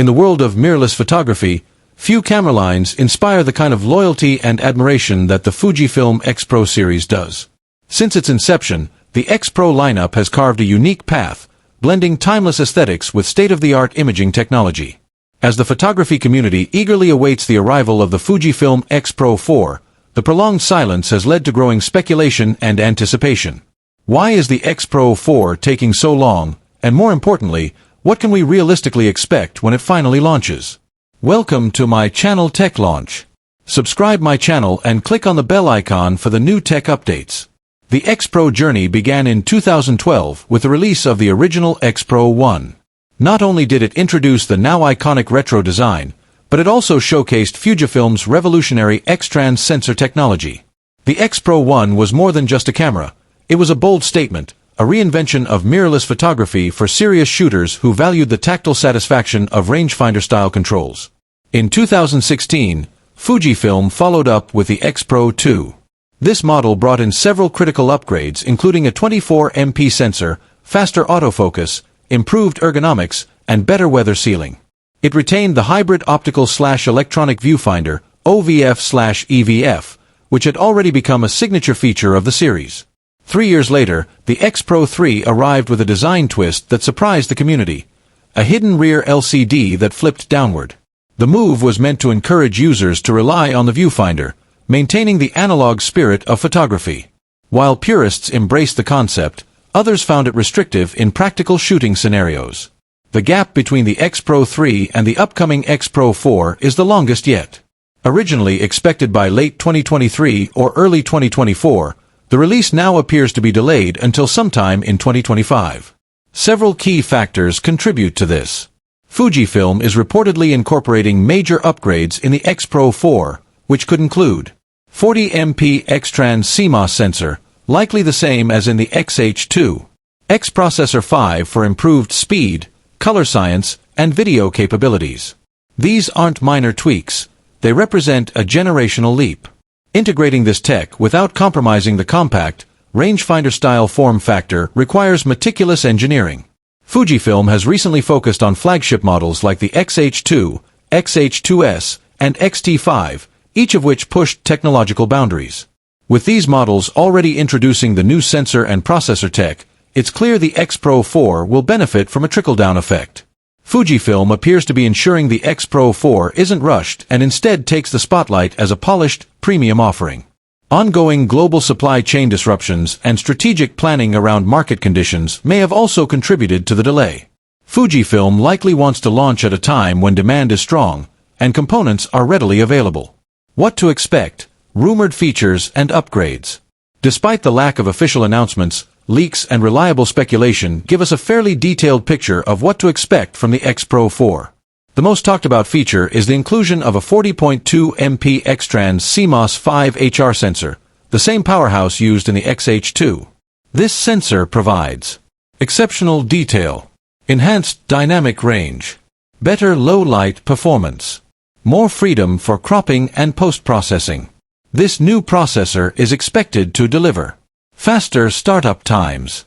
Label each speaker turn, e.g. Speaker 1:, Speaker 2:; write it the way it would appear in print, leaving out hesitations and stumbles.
Speaker 1: In the world of mirrorless photography, few camera lines inspire the kind of loyalty and admiration that the Fujifilm X Pro series does. Since its inception, the X Pro lineup has carved a unique path, blending timeless aesthetics with state-of-the-art imaging technology. As the photography community eagerly awaits the arrival of the Fujifilm X Pro 4, the prolonged silence has led to growing speculation and anticipation. Why is the X Pro 4 taking so long, and more importantly, what can we realistically expect when it finally launches? Welcome to my channel Tech Launch. Subscribe my channel and click on the bell icon for the new tech updates. The X Pro journey began in 2012 with the release of the original X Pro 1. Not only did it introduce the now iconic retro design, but it also showcased Fujifilm's revolutionary X-Trans sensor technology. The X Pro 1 was more than just a camera. It was a bold statement, a reinvention of mirrorless photography for serious shooters who valued the tactile satisfaction of rangefinder-style controls. In 2016, Fujifilm followed up with the X Pro 2. This model brought in several critical upgrades including a 24MP sensor, faster autofocus, improved ergonomics, and better weather sealing. It retained the hybrid optical/electronic viewfinder, OVF/EVF, which had already become a signature feature of the series. 3 years later, the X Pro 3 arrived with a design twist that surprised the community: a hidden rear LCD that flipped downward. The move was meant to encourage users to rely on the viewfinder, maintaining the analog spirit of photography. While purists embraced the concept, others found it restrictive in practical shooting scenarios. The gap between the X Pro 3 and the upcoming X Pro 4 is the longest yet. Originally expected by late 2023 or early 2024, the release now appears to be delayed until sometime in 2025. Several key factors contribute to this. Fujifilm is reportedly incorporating major upgrades in the X Pro 4, which could include 40MP X-Trans CMOS sensor, likely the same as in the XH2, X Processor 5 for improved speed, color science, and video capabilities. These aren't minor tweaks, they represent a generational leap. Integrating this tech without compromising the compact, rangefinder-style form factor requires meticulous engineering. Fujifilm has recently focused on flagship models like the XH2, XH2S, and XT5, each of which pushed technological boundaries. With these models already introducing the new sensor and processor tech, it's clear the X Pro 4 will benefit from a trickle-down effect. Fujifilm appears to be ensuring the X Pro 4 isn't rushed and instead takes the spotlight as a polished, premium offering. Ongoing global supply chain disruptions and strategic planning around market conditions may have also contributed to the delay. Fujifilm likely wants to launch at a time when demand is strong and components are readily available. What to expect? Rumored features and upgrades. Despite the lack of official announcements, leaks and reliable speculation give us a fairly detailed picture of what to expect from the X Pro 4. The most talked about feature is the inclusion of a 40.2MP X-Trans CMOS 5 HR sensor, the same powerhouse used in the XH2. This sensor provides exceptional detail, enhanced dynamic range, better low-light performance, more freedom for cropping and post-processing. This new processor is expected to deliver faster startup times,